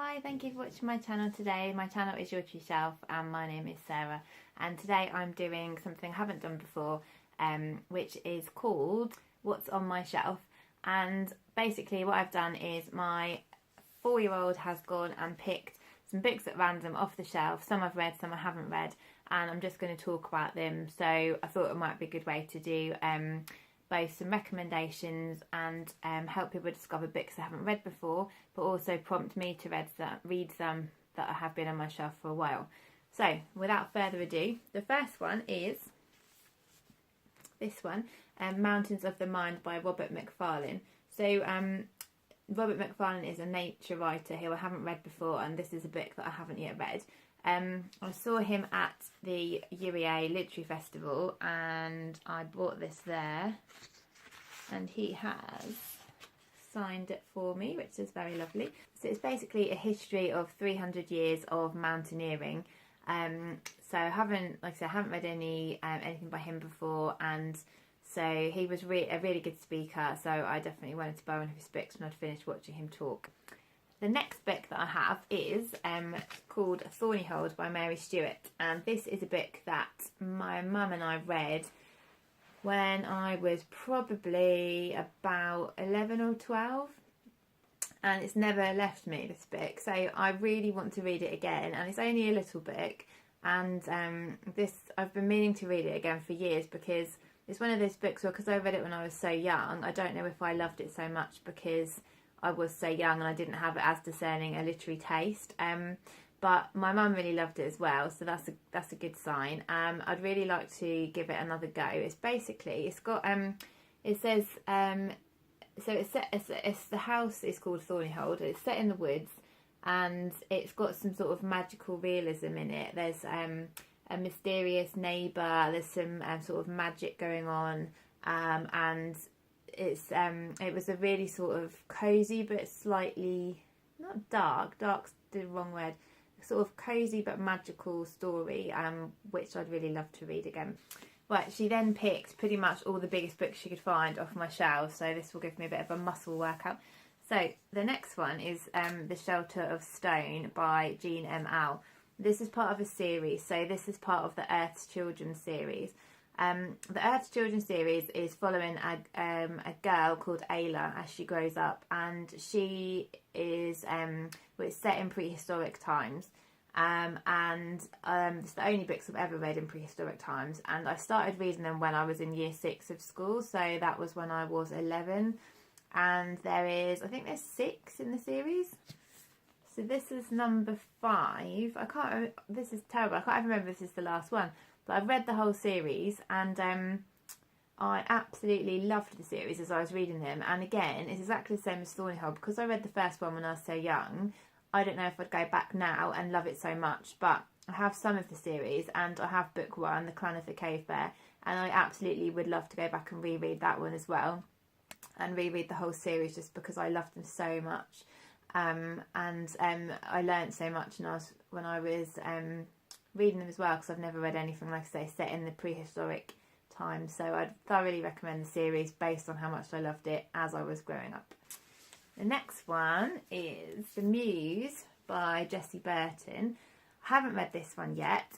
Hi, thank you for watching my channel today. My channel is Your True Self and my name is Sarah, and today I'm doing something I haven't done before, which is called What's on My Shelf. And basically what I've done is my 4-year-old has gone and picked some books at random off the shelf. Some I've read, some I haven't read, and I'm just going to talk about them. So I thought it might be a good way to do both some recommendations and help people discover books they haven't read before, but also prompt me to read some that have been on my shelf for a while. So without further ado, the first one is this one, Mountains of the Mind by Robert Macfarlane. So Robert Macfarlane is a nature writer who I haven't read before, and this is a book that I haven't yet read. I saw him at the UEA Literary Festival and I bought this there, and he has signed it for me, which is very lovely. So it's basically a history of 300 years of mountaineering. So I haven't read anything by him before, and so he was a really good speaker, so I definitely wanted to buy one of his books when I'd finished watching him talk. The next book that I have is called Thorny Holds by Mary Stewart, and this is a book that my mum and I read when I was probably about 11 or 12, and it's never left me, this book, so I really want to read it again. And it's only a little book, and I've been meaning to read it again for years, because it's one of those books where, because I read it when I was so young, I don't know if I loved it so much because I was so young and I didn't have it as discerning a literary taste, but my mum really loved it as well, so that's a good sign. I'd really like to give it another go. It's got it says so it's the house is called Thornyhold. It's set in the woods, and it's got some sort of magical realism in it. There's a mysterious neighbour. There's some sort of magic going on, and it was a really sort of cosy but slightly not dark's the wrong word, sort of cosy but magical story, which I'd really love to read again. Right, she then picked pretty much all the biggest books she could find off my shelf, so this will give me a bit of a muscle workout. So the next one is The Shelter of Stone by Jean M. Auel. This is part of a series, so this is part of the Earth's Children series. The Earth's Children series is following a girl called Auel as she grows up, and she is it's set in prehistoric times, and it's the only books I've ever read in prehistoric times, and I started reading them when I was in year 6 of school, so that was when I was 11, and I think there's 6 in the series. So this is number 5. This is terrible, I can't even remember if this is the last one. But I've read the whole series, and I absolutely loved the series as I was reading them. And again, it's exactly the same as Thornyhold, because I read the first one when I was so young. I don't know if I'd go back now and love it so much, but I have some of the series, and I have book 1, The Clan of the Cave Bear, and I absolutely would love to go back and reread that one as well, and reread the whole series just because I loved them so much. I learnt so much when I was reading them as well, because I've never read anything, like I say, set in the prehistoric time, so I'd thoroughly recommend the series based on how much I loved it as I was growing up. The next one is The Muse by Jessie Burton. I haven't read this one yet.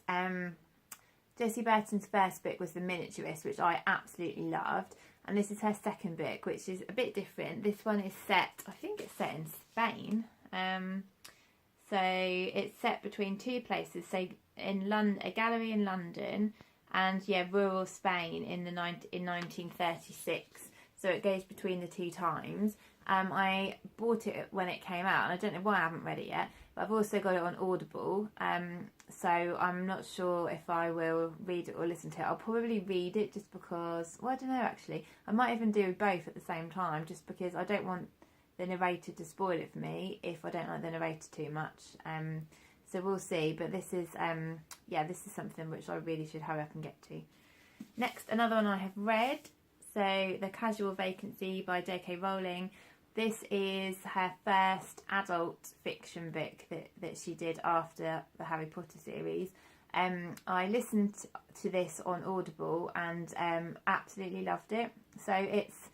Jessie Burton's first book was The Miniaturist, which I absolutely loved, and this is her second book, which is a bit different. This one is I think it's set in Spain. So it's set between 2 places, so in London, a gallery in London, and rural Spain in 1936. So it goes between the 2 times. I bought it when it came out, and I don't know why I haven't read it yet, but I've also got it on Audible. So I'm not sure if I will read it or listen to it. I'll probably read it just because, well, I don't know actually. I might even do both at the same time, just because I don't want the narrator to spoil it for me if I don't like the narrator too much. So we'll see, but this is this is something which I really should hurry up and get to. Next, another one I have read, so The Casual Vacancy by J.K. Rowling. This is her first adult fiction book that she did after the Harry Potter series. I listened to this on Audible and absolutely loved it. So it's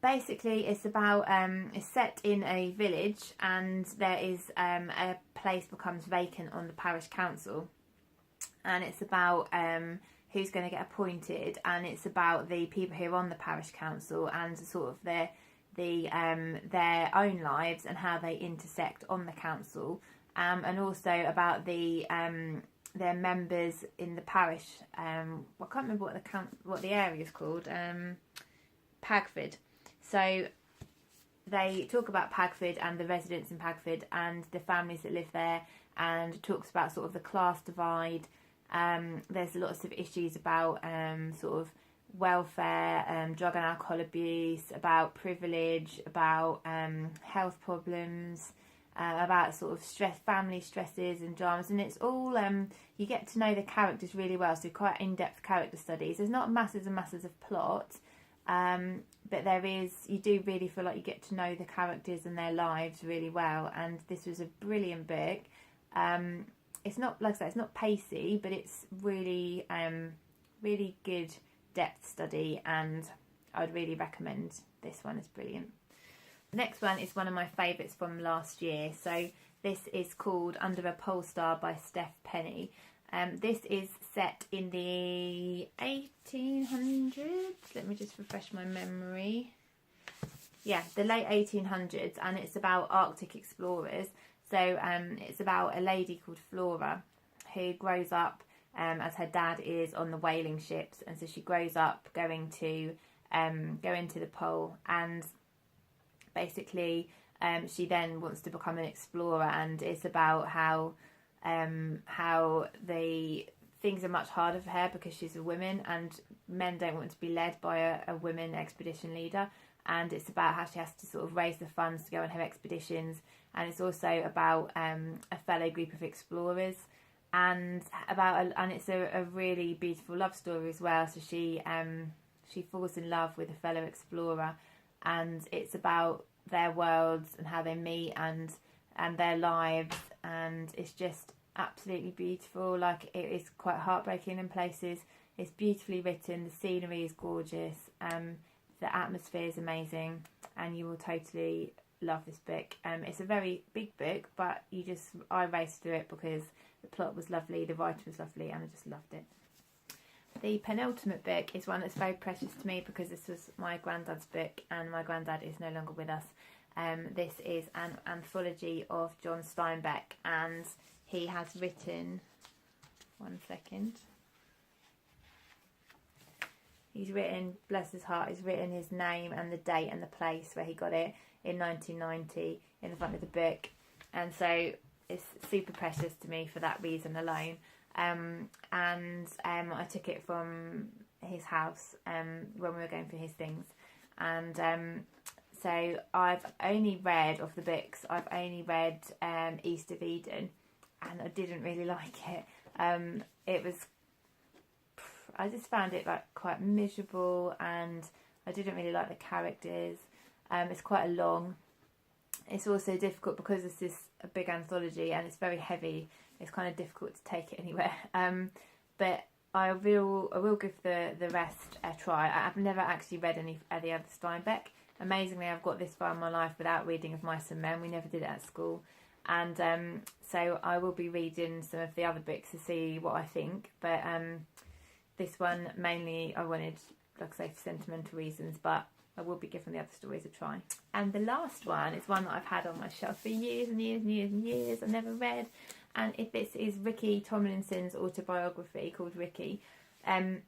basically it's about it's set in a village, and there is a place becomes vacant on the parish council, and it's about who's going to get appointed, and it's about the people who are on the parish council and sort of their own lives and how they intersect on the council, and also about their members in the parish. I can't remember what the area is called. Pagford. So they talk about Pagford and the residents in Pagford and the families that live there, and talks about sort of the class divide. There's lots of issues about sort of welfare, drug and alcohol abuse, about privilege, about health problems, about sort of family stresses and dramas, and it's all you get to know the characters really well, so quite in-depth character studies. There's not masses and masses of plot, but you do really feel like you get to know the characters and their lives really well, and this was a brilliant book. It's not, like I say, it's not pacey, but it's really really good depth study, and I would really recommend this one. It's brilliant. The next one is one of my favourites from last year. So this is called Under a Pole Star by Stef Penney. This is set in the 1800s. Let me just refresh my memory. Yeah, the late 1800s, and it's about Arctic explorers. So it's about a lady called Flora who grows up as her dad is on the whaling ships, and so she grows up going to the pole, and basically she then wants to become an explorer, and it's about how the things are much harder for her because she's a woman, and men don't want to be led by a women expedition leader, and it's about how she has to sort of raise the funds to go on her expeditions, and it's also about a fellow group of explorers, and it's a really beautiful love story as well. So she falls in love with a fellow explorer, and it's about their worlds and how they meet and their lives, and it's just absolutely beautiful. Like, it is quite heartbreaking in places. It's beautifully written, the scenery is gorgeous, the atmosphere is amazing, and you will totally love this book. It's a very big book, but I raced through it because the plot was lovely, the writer was lovely, and I just loved it. The penultimate book is one that's very precious to me because this was my granddad's book, and my granddad is no longer with us. This is an anthology of John Steinbeck, and he has written... One second. He's written, bless his heart, he's written his name and the date and the place where he got it in 1990 in the front of the book, and so it's super precious to me for that reason alone. I took it from his house when we were going through his things, and so I've only read of the books. I've only read East of Eden, and I didn't really like it. I just found it like quite miserable, and I didn't really like the characters. It's quite long. It's also difficult because this is a big anthology and it's very heavy. It's kind of difficult to take it anywhere. But I will give the rest a try. I've never actually read any of the other Steinbeck. Amazingly, I've got this far in my life without reading Of Mice and Men. We never did it at school. And so I will be reading some of the other books to see what I think. But this one mainly I wanted, like I say, for sentimental reasons, but I will be giving the other stories a try. And the last one is one that I've had on my shelf for years and years and years and years. I've never read. And this is Ricky Tomlinson's autobiography called Ricky. I,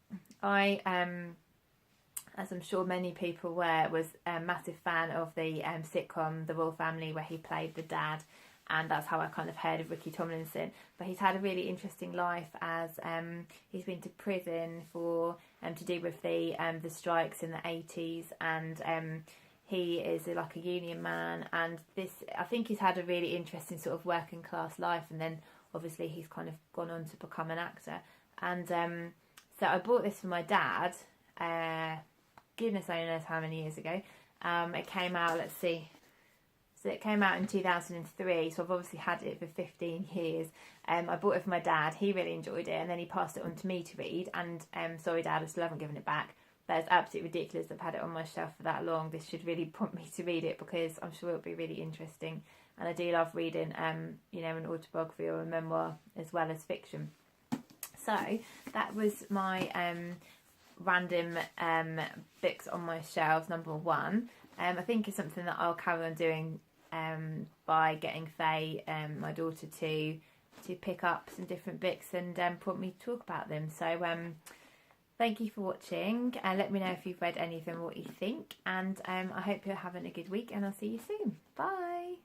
as I'm sure many people were, was a massive fan of the sitcom The Royal Family, where he played the dad. And that's how I kind of heard of Ricky Tomlinson. But he's had a really interesting life, as he's been to prison for to do with the strikes in the 80s, and he is like a union man. And I think he's had a really interesting sort of working class life, and then obviously he's kind of gone on to become an actor. And so I bought this for my dad. Goodness only knows how many years ago. It came out. Let's see. So it came out in 2003, so I've obviously had it for 15 years. I bought it for my dad. He really enjoyed it, and then he passed it on to me to read. And sorry, Dad, I still haven't given it back. That's absolutely ridiculous. I've had it on my shelf for that long. This should really prompt me to read it, because I'm sure it'll be really interesting. And I do love reading, you know, an autobiography or a memoir as well as fiction. So that was my random books on my shelves, number 1. I think it's something that I'll carry on doing by getting Faye, my daughter, to pick up some different books and prompt me to talk about them. So thank you for watching, and let me know if you've read any of them, what you think, and I hope you're having a good week, and I'll see you soon. Bye.